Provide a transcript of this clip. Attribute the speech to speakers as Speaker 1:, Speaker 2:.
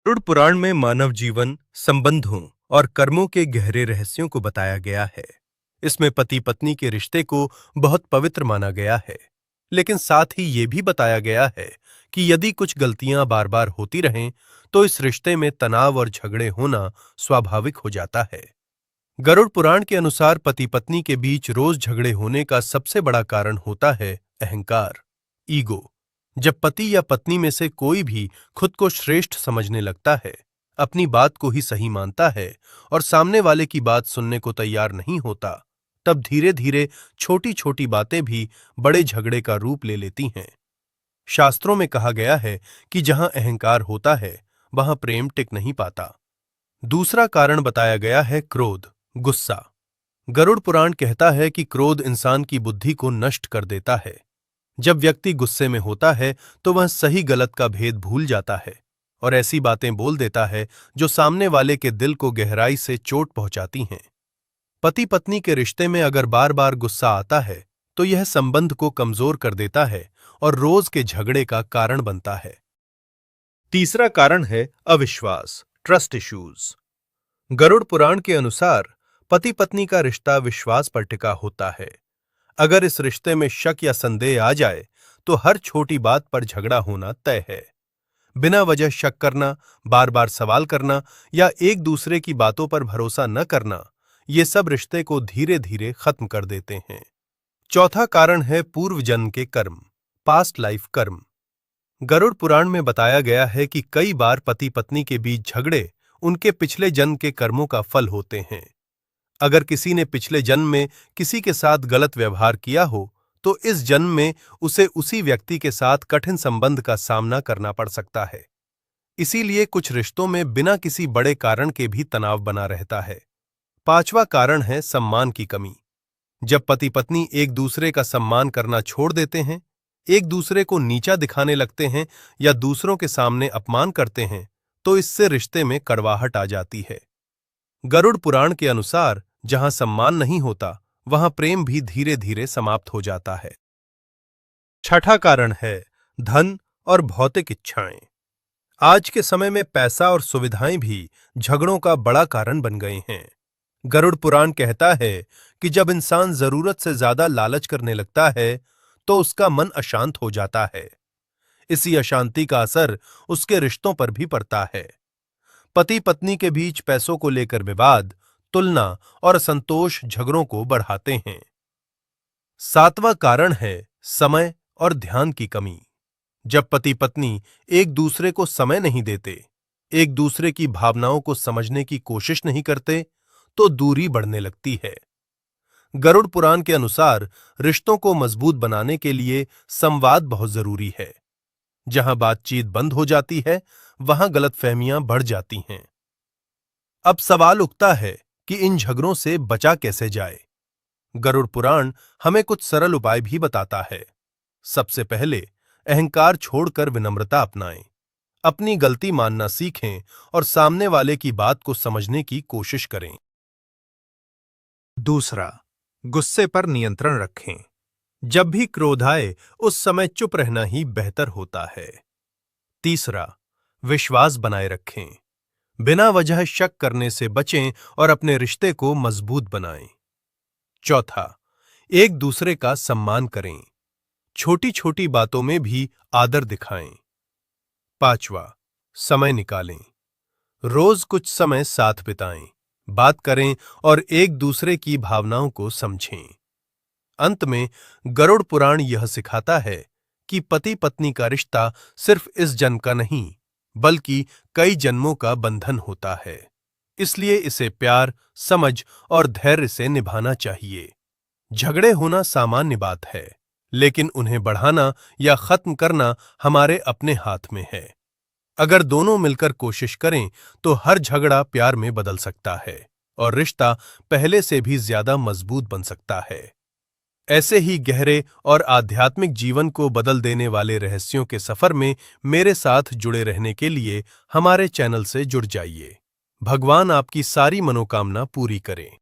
Speaker 1: गरुड़ पुराण में मानव जीवन, संबंधों और कर्मों के गहरे रहस्यों को बताया गया है। इसमें पति पत्नी के रिश्ते को बहुत पवित्र माना गया है, लेकिन साथ ही ये भी बताया गया है कि यदि कुछ गलतियां बार बार होती रहें, तो इस रिश्ते में तनाव और झगड़े होना स्वाभाविक हो जाता है। गरुड़ पुराण के अनुसार पति पत्नी के बीच रोज झगड़े होने का सबसे बड़ा कारण होता है अहंकार, ईगो। जब पति या पत्नी में से कोई भी खुद को श्रेष्ठ समझने लगता है, अपनी बात को ही सही मानता है और सामने वाले की बात सुनने को तैयार नहीं होता, तब धीरे धीरे छोटी छोटी बातें भी बड़े झगड़े का रूप ले लेती हैं। शास्त्रों में कहा गया है कि जहां अहंकार होता है, वहां प्रेम टिक नहीं पाता। दूसरा कारण बताया गया है क्रोध, गुस्सा। गरुड़ पुराण कहता है कि क्रोध इंसान की बुद्धि को नष्ट कर देता है। जब व्यक्ति गुस्से में होता है, तो वह सही गलत का भेद भूल जाता है और ऐसी बातें बोल देता है जो सामने वाले के दिल को गहराई से चोट पहुंचाती हैं। पति पत्नी के रिश्ते में अगर बार बार गुस्सा आता है, तो यह संबंध को कमजोर कर देता है और रोज के झगड़े का कारण बनता है। तीसरा कारण है अविश्वास, ट्रस्ट इश्यूज। गरुड़ पुराण के अनुसार पति पत्नी का रिश्ता विश्वास पर टिका होता है। अगर इस रिश्ते में शक या संदेह आ जाए, तो हर छोटी बात पर झगड़ा होना तय है। बिना वजह शक करना, बार बार सवाल करना या एक दूसरे की बातों पर भरोसा न करना, ये सब रिश्ते को धीरे धीरे खत्म कर देते हैं। चौथा कारण है पूर्व जन्म के कर्म, पास्ट लाइफ कर्म। गरुड़ पुराण में बताया गया है कि कई बार पति पत्नी के बीच झगड़े उनके पिछले जन्म के कर्मों का फल होते हैं। अगर किसी ने पिछले जन्म में किसी के साथ गलत व्यवहार किया हो, तो इस जन्म में उसे उसी व्यक्ति के साथ कठिन संबंध का सामना करना पड़ सकता है। इसीलिए कुछ रिश्तों में बिना किसी बड़े कारण के भी तनाव बना रहता है। पांचवा कारण है सम्मान की कमी। जब पति पत्नी एक दूसरे का सम्मान करना छोड़ देते हैं, एक दूसरे को नीचा दिखाने लगते हैं या दूसरों के सामने अपमान करते हैं, तो इससे रिश्ते में कड़वाहट आ जाती है। गरुड़ पुराण के अनुसार जहां सम्मान नहीं होता, वहां प्रेम भी धीरे धीरे समाप्त हो जाता है। छठा कारण है धन और भौतिक इच्छाएं। आज के समय में पैसा और सुविधाएं भी झगड़ों का बड़ा कारण बन गए हैं। गरुड़ पुराण कहता है कि जब इंसान जरूरत से ज्यादा लालच करने लगता है, तो उसका मन अशांत हो जाता है। इसी अशांति का असर उसके रिश्तों पर भी पड़ता है। पति पत्नी के बीच पैसों को लेकर विवाद, तुलना और असंतोष झगड़ों को बढ़ाते हैं। सातवां कारण है समय और ध्यान की कमी। जब पति पत्नी एक दूसरे को समय नहीं देते, एक दूसरे की भावनाओं को समझने की कोशिश नहीं करते, तो दूरी बढ़ने लगती है। गरुड़ पुराण के अनुसार रिश्तों को मजबूत बनाने के लिए संवाद बहुत जरूरी है। जहां बातचीत बंद हो जाती है, वहां गलतफहमियां बढ़ जाती हैं। अब सवाल उठता है कि इन झगड़ों से बचा कैसे जाए। गरुड़ पुराण हमें कुछ सरल उपाय भी बताता है। सबसे पहले अहंकार छोड़कर विनम्रता अपनाएं, अपनी गलती मानना सीखें और सामने वाले की बात को समझने की कोशिश करें। दूसरा, गुस्से पर नियंत्रण रखें। जब भी क्रोध आए, उस समय चुप रहना ही बेहतर होता है। तीसरा, विश्वास बनाए रखें। बिना वजह शक करने से बचें और अपने रिश्ते को मजबूत बनाएं। चौथा, एक दूसरे का सम्मान करें। छोटी छोटी बातों में भी आदर दिखाएं। पांचवा, समय निकालें। रोज कुछ समय साथ बिताएं, बात करें और एक दूसरे की भावनाओं को समझें। अंत में गरुड़ पुराण यह सिखाता है कि पति पत्नी का रिश्ता सिर्फ इस जन्म का नहीं, बल्कि कई जन्मों का बंधन होता है। इसलिए इसे प्यार, समझ और धैर्य से निभाना चाहिए। झगड़े होना सामान्य बात है, लेकिन उन्हें बढ़ाना या खत्म करना हमारे अपने हाथ में है। अगर दोनों मिलकर कोशिश करें, तो हर झगड़ा प्यार में बदल सकता है और रिश्ता पहले से भी ज्यादा मजबूत बन सकता है। ऐसे ही गहरे और आध्यात्मिक जीवन को बदल देने वाले रहस्यों के सफर में मेरे साथ जुड़े रहने के लिए हमारे चैनल से जुड़ जाइए। भगवान आपकी सारी मनोकामना पूरी करें।